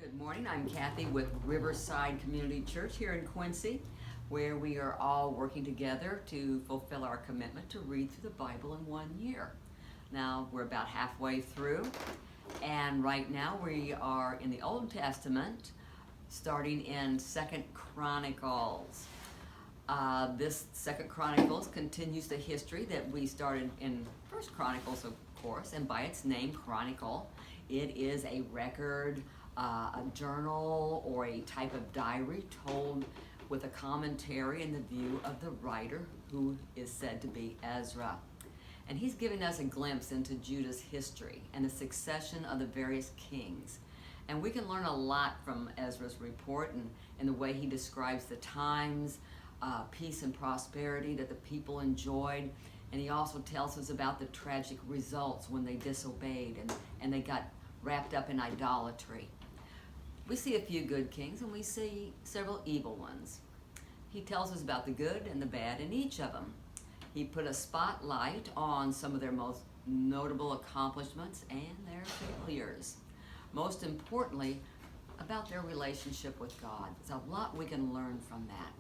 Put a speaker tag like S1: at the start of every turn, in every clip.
S1: Good morning. I'm Cathy with Riverside Community Church here in Quincy, where we are all working together to fulfill our commitment to read through the Bible in 1 year. Now we're about halfway through, and right now we are in the Old Testament, starting in 2nd Chronicles. This 2nd Chronicles continues the history that we started in 1st Chronicles, of course, and by its name, Chronicle, it is a record, a journal, or a type of diary told with a commentary and the view of the writer, who is said to be Ezra. And he's giving us a glimpse into Judah's history and the succession of the various kings. And we can learn a lot from Ezra's report and the way he describes the times, peace and prosperity that the people enjoyed. And he also tells us about the tragic results when they disobeyed and they got wrapped up in idolatry. We see a few good kings and we see several evil ones. He tells us about the good and the bad in each of them. He put a spotlight on some of their most notable accomplishments and their failures. Most importantly, about their relationship with God. There's a lot we can learn from that.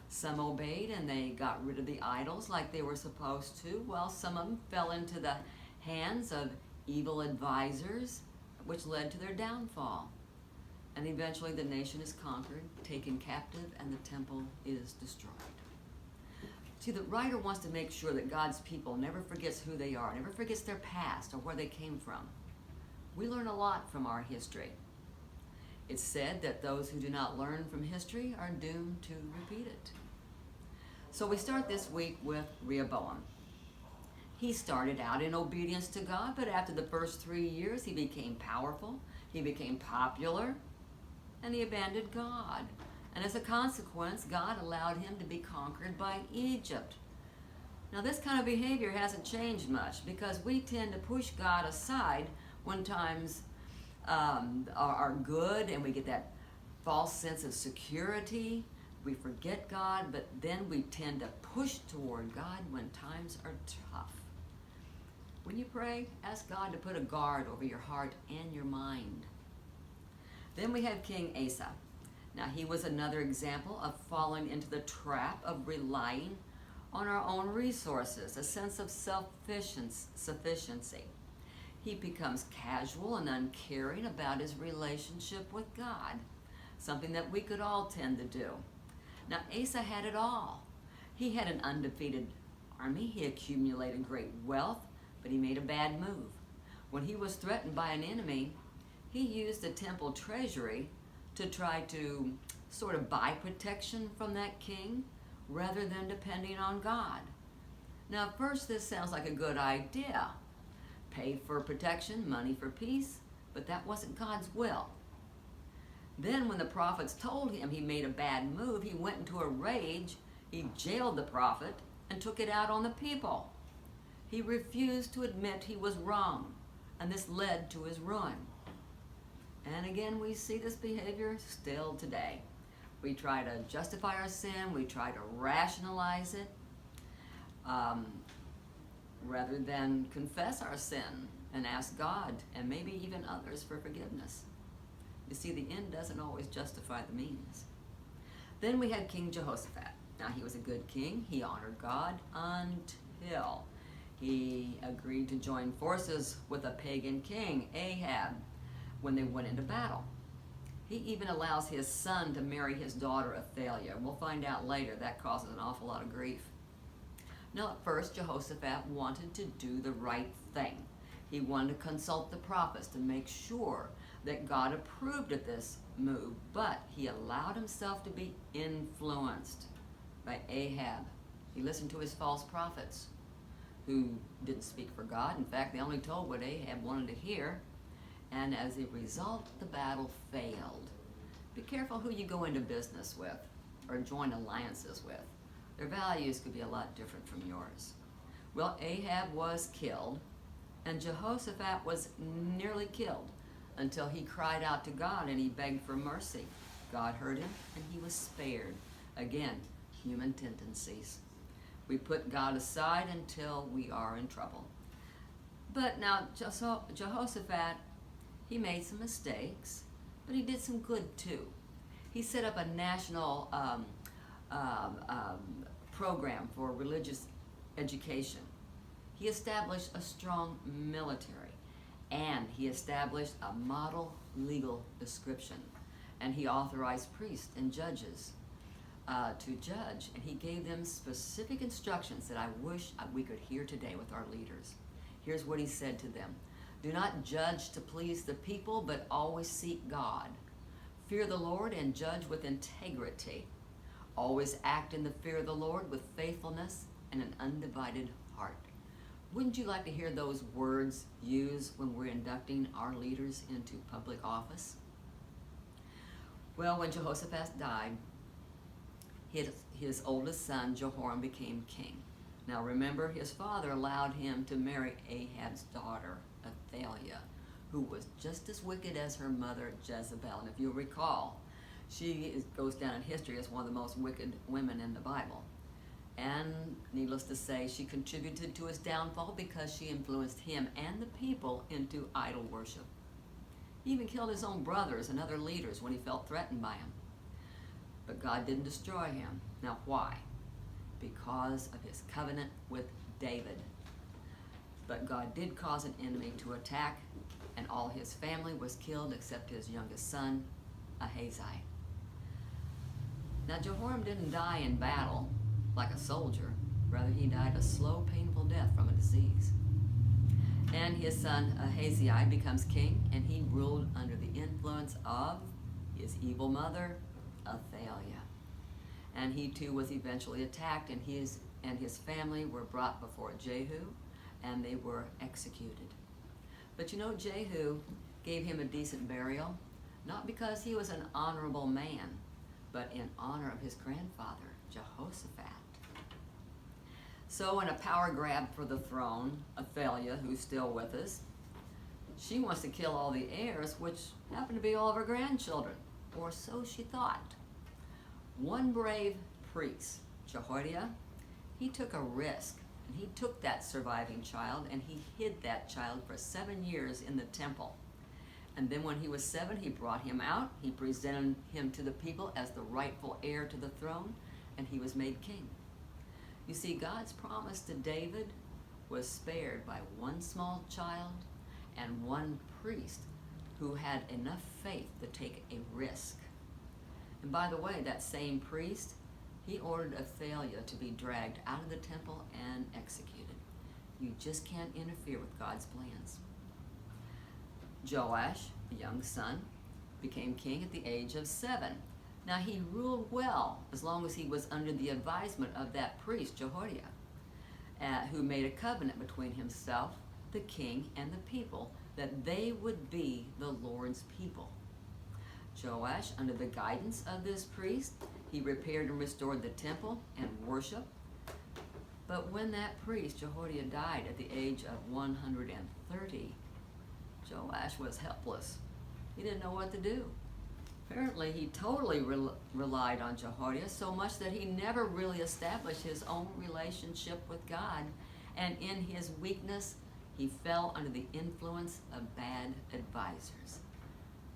S1: Some obeyed and they got rid of the idols like they were supposed to, while some of them fell into the hands of evil advisors, which led to their downfall. And eventually the nation is conquered, taken captive, and the temple is destroyed. See, the writer wants to make sure that God's people never forgets who they are, never forgets their past or where they came from. We learn a lot from our history. It's said that those who do not learn from history are doomed to repeat it. So we start this week with Rehoboam. He started out in obedience to God, but after the first 3 years, he became powerful, he became popular, and he abandoned God. And as a consequence, God allowed him to be conquered by Egypt. Now, this kind of behavior hasn't changed much because we tend to push God aside when times are good and we get that false sense of security. We forget God, but then we tend to push toward God when times are tough. When you pray, ask God to put a guard over your heart and your mind. Then we have King Asa. Now, he was another example of falling into the trap of relying on our own resources, a sense of self-sufficiency. He becomes casual and uncaring about his relationship with God, something that we could all tend to do. Now, Asa had it all. He had an undefeated army. He accumulated great wealth, but he made a bad move. When he was threatened by an enemy, he used the temple treasury to try to sort of buy protection from that king rather than depending on God. Now, at first, this sounds like a good idea. Pay for protection, money for peace, but that wasn't God's will. Then when the prophets told him he made a bad move, he went into a rage. He jailed the prophet and took it out on the people. He refused to admit he was wrong, and this led to his ruin. And again, we see this behavior still today. We try to justify our sin, we try to rationalize it, rather than confess our sin and ask God and maybe even others for forgiveness. You see, the end doesn't always justify the means. Then we had King Jehoshaphat. Now, he was a good king. He honored God until he agreed to join forces with a pagan king, Ahab, when they went into battle. He even allows his son to marry his daughter, Athaliah. We'll find out later that causes an awful lot of grief. Now, at first, Jehoshaphat wanted to do the right thing. He wanted to consult the prophets to make sure that God approved of this move, but he allowed himself to be influenced by Ahab. He listened to his false prophets who didn't speak for God. In fact, they only told what Ahab wanted to hear, and as a result, the battle failed. Be careful who you go into business with or join alliances with. Their values could be a lot different from yours. Well, Ahab was killed, and Jehoshaphat was nearly killed until he cried out to God and he begged for mercy. God heard him and he was spared. Again, human tendencies. We put God aside until we are in trouble. But now Jehoshaphat, he made some mistakes. but he did some good too. He set up a national um, um, program for religious education. He established a strong military, and he established a model legal description, and he authorized priests and judges to judge, and he gave them specific instructions that I wish we could hear today with our leaders. Here's what he said to them. Do not judge to please the people, but always seek God. Fear the Lord and judge with integrity. Always act in the fear of the Lord with faithfulness and an undivided heart. Wouldn't you like to hear those words used when we're inducting our leaders into public office? Well, when Jehoshaphat died, his oldest son, Jehoram, became king. Now remember, his father allowed him to marry Ahab's daughter, Athaliah, who was just as wicked as her mother, Jezebel. And if you'll recall, she goes down in history as one of the most wicked women in the Bible. And needless to say, she contributed to his downfall because she influenced him and the people into idol worship. He even killed his own brothers and other leaders when he felt threatened by him. But God didn't destroy him. Now why? Because of his covenant with David. But God did cause an enemy to attack, and all his family was killed except his youngest son, Ahaziah. Now Jehoram didn't die in battle like a soldier. Rather, he died a slow, painful death from a disease. And his son Ahaziah becomes king, and he ruled under the influence of his evil mother, Athaliah. And he too was eventually attacked, and his family were brought before Jehu, and they were executed. But you know, Jehu gave him a decent burial, not because he was an honorable man, but in honor of his grandfather, Jehoshaphat. So in a power grab for the throne, Athaliah, who's still with us, she wants to kill all the heirs, which happen to be all of her grandchildren, or so she thought. One brave priest, Jehoiada, he took a risk, and he took that surviving child and he hid that child for 7 years in the temple. And then when he was 7, he brought him out, he presented him to the people as the rightful heir to the throne, and he was made king. You see, God's promise to David was spared by one small child and one priest who had enough faith to take a risk. And by the way, that same priest, he ordered Athaliah to be dragged out of the temple and executed. You just can't interfere with God's plans. Joash, the young son, became king at the age of 7. Now he ruled well as long as he was under the advisement of that priest, Jehoiada, who made a covenant between himself, the king, and the people that they would be the Lord's people. Joash, under the guidance of this priest, he repaired and restored the temple and worship. But when that priest, Jehoiada, died at the age of 130, Joash was helpless. He didn't know what to do. Apparently, he totally relied on Jehoiada so much that he never really established his own relationship with God. And in his weakness, he fell under the influence of bad advisors.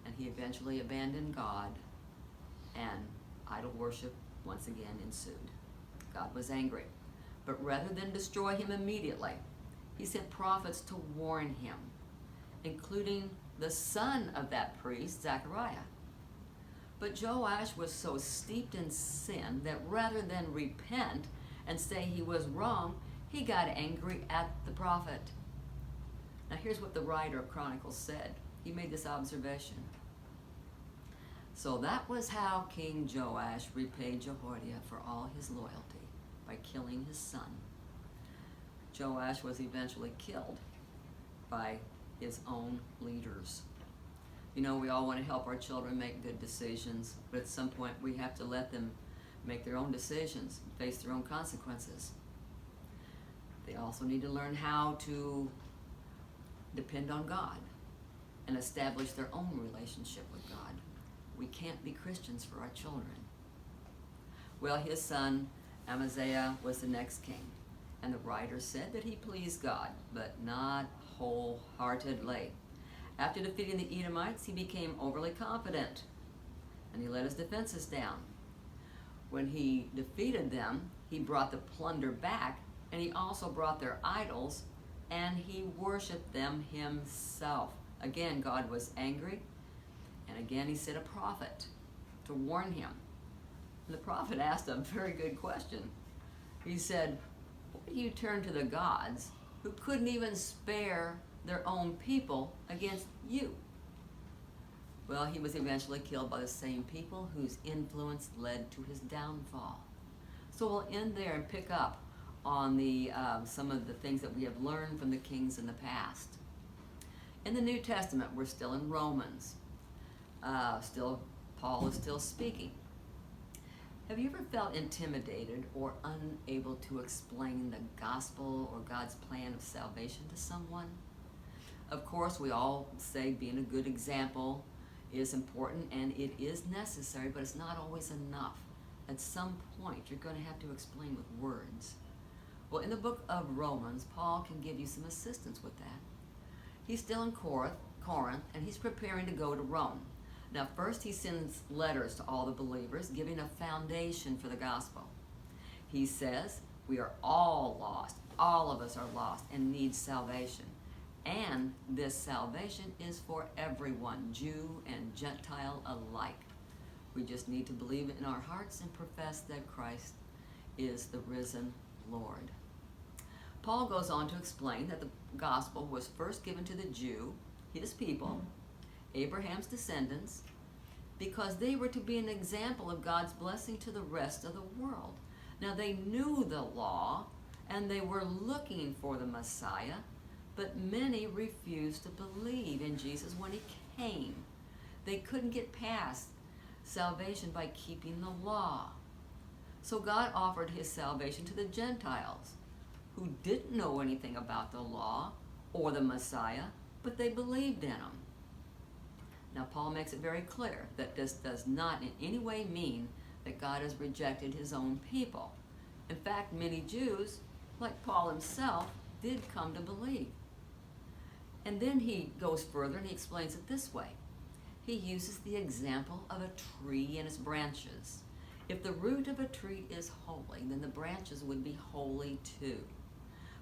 S1: And he eventually abandoned God, and idol worship once again ensued. God was angry. But rather than destroy him immediately, he sent prophets to warn him, including the son of that priest, Zechariah. But Joash was so steeped in sin that rather than repent and say he was wrong, he got angry at the prophet. Now here's what the writer of Chronicles said. He made this observation. So that was how King Joash repaid Jehoiada for all his loyalty, by killing his son. Joash was eventually killed by his own leaders. You know, we all want to help our children make good decisions, but at some point we have to let them make their own decisions, face their own consequences. They also need to learn how to depend on God and establish their own relationship with God. We can't be Christians for our children. Well, his son Amaziah was the next king, and the writer said that he pleased God, but not wholeheartedly. After defeating the Edomites, he became overly confident, and he let his defenses down. When he defeated them, he brought the plunder back, and he also brought their idols, and he worshiped them himself. Again, God was angry, and again he sent a prophet to warn him. And the prophet asked a very good question. He said, "Why do you turn to the gods who couldn't even spare their own people against you?" Well, he was eventually killed by the same people whose influence led to his downfall. So we'll end there and pick up on some of the things that we have learned from the kings in the past. In the New Testament, we're still in Romans. Paul is still speaking. Have you ever felt intimidated or unable to explain the gospel or God's plan of salvation to someone? Of course, we all say being a good example is important and it is necessary, but it's not always enough. At some point, you're going to have to explain with words. Well, in the book of Romans, Paul can give you some assistance with that. He's still in Corinth, and he's preparing to go to Rome. Now, first he sends letters to all the believers, giving a foundation for the gospel. He says, we are all lost. All of us are lost and need salvation. And this salvation is for everyone, Jew and Gentile alike. We just need to believe it in our hearts and profess that Christ is the risen Lord. Paul goes on to explain that the gospel was first given to the Jew, his people, Abraham's descendants, because they were to be an example of God's blessing to the rest of the world. Now they knew the law and they were looking for the Messiah, but many refused to believe in Jesus when he came. They couldn't get past salvation by keeping the law. So God offered his salvation to the Gentiles, who didn't know anything about the law or the Messiah, but they believed in him. Now, Paul makes it very clear that this does not in any way mean that God has rejected his own people. In fact, many Jews, like Paul himself, did come to believe. And then he goes further and he explains it this way. He uses the example of a tree and its branches. If the root of a tree is holy, then the branches would be holy too.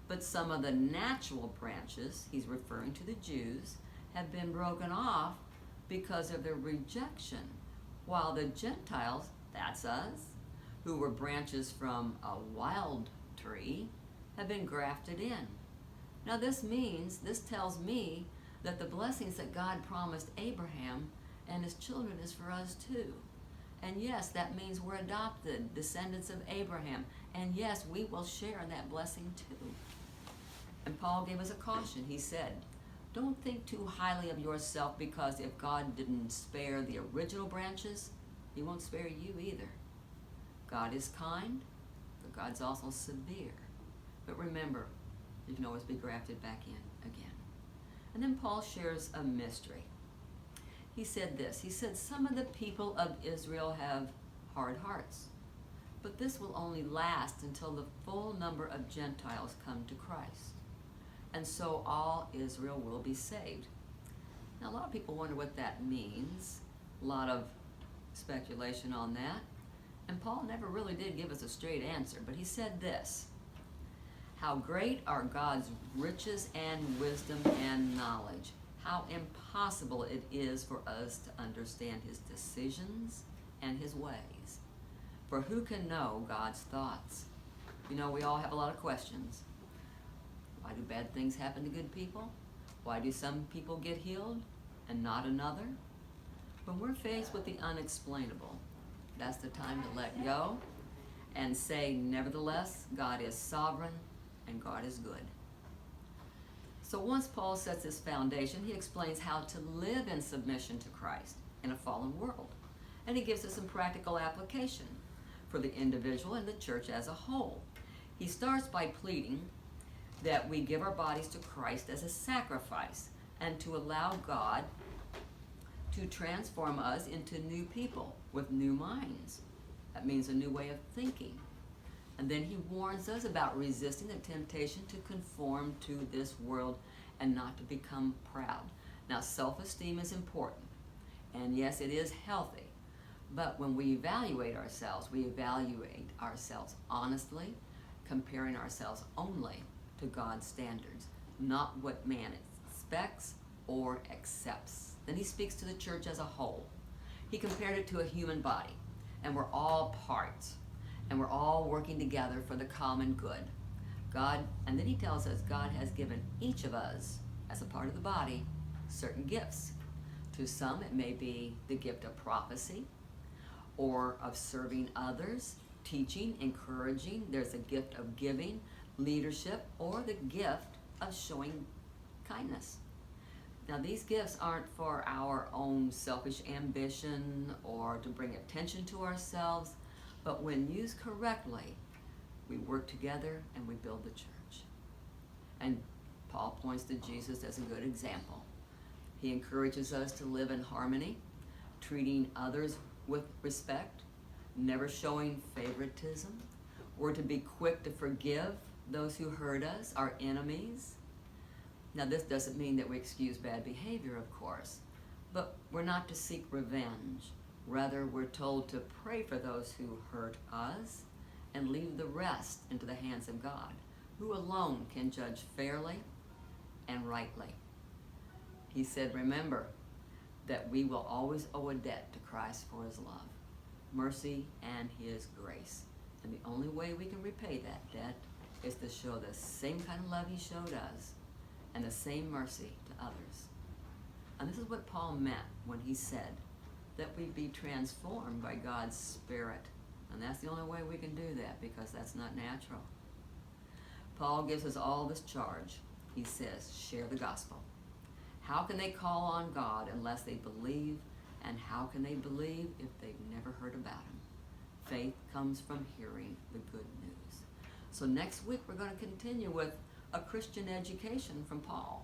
S1: But some of the natural branches, he's referring to the Jews, have been broken off because of their rejection, while the Gentiles, that's us, who were branches from a wild tree, have been grafted in. Now this tells me that the blessings that God promised Abraham and his children is for us too. And yes, that means we're adopted, descendants of Abraham. And yes, we will share in that blessing too. And Paul gave us a caution. He said, don't think too highly of yourself, because if God didn't spare the original branches, he won't spare you either. God is kind, but God's also severe. But remember, you can always be grafted back in again. And then Paul shares a mystery. He said this. He said, some of the people of Israel have hard hearts, but this will only last until the full number of Gentiles come to Christ. And so all Israel will be saved. Now, a lot of people wonder what that means. A lot of speculation on that. And Paul never really did give us a straight answer, but he said this. How great are God's riches and wisdom and knowledge. How impossible it is for us to understand his decisions and his ways. For who can know God's thoughts? You know, we all have a lot of questions. Why do bad things happen to good people? Why do some people get healed and not another? When we're faced with the unexplainable, that's the time to let go and say, nevertheless, God is sovereign and God is good. So once Paul sets his foundation, he explains how to live in submission to Christ in a fallen world. And he gives us some practical application for the individual and the church as a whole. He starts by pleading that we give our bodies to Christ as a sacrifice and to allow God to transform us into new people with new minds. That means a new way of thinking. And then he warns us about resisting the temptation to conform to this world and not to become proud. Now, self-esteem is important, and yes, it is healthy, but when we evaluate ourselves honestly, comparing ourselves only to God's standards, not what man expects or accepts. Then he speaks to the church as a whole. He compared it to a human body, and we're all parts, and we're all working together for the common good. And then he tells us God has given each of us, as a part of the body, certain gifts. To some, it may be the gift of prophecy, or of serving others, teaching, encouraging. There's a gift of giving, leadership, or the gift of showing kindness. Now, these gifts aren't for our own selfish ambition or to bring attention to ourselves, but when used correctly, we work together and we build the church. And Paul points to Jesus as a good example. He encourages us to live in harmony, treating others with respect, never showing favoritism, or to be quick to forgive those who hurt us, our enemies. Now, this doesn't mean that we excuse bad behavior, of course, but we're not to seek revenge. Rather, we're told to pray for those who hurt us and leave the rest into the hands of God, who alone can judge fairly and rightly. He said, remember that we will always owe a debt to Christ for his love, mercy, and his grace. And the only way we can repay that debt is to show the same kind of love he showed us and the same mercy to others. And this is what Paul meant when he said that we be transformed by God's Spirit. And that's the only way we can do that, because that's not natural. Paul gives us all this charge. He says, share the gospel. How can they call on God unless they believe? And how can they believe if they've never heard about him? Faith comes from hearing the good news. So next week we're going to continue with a Christian education from Paul.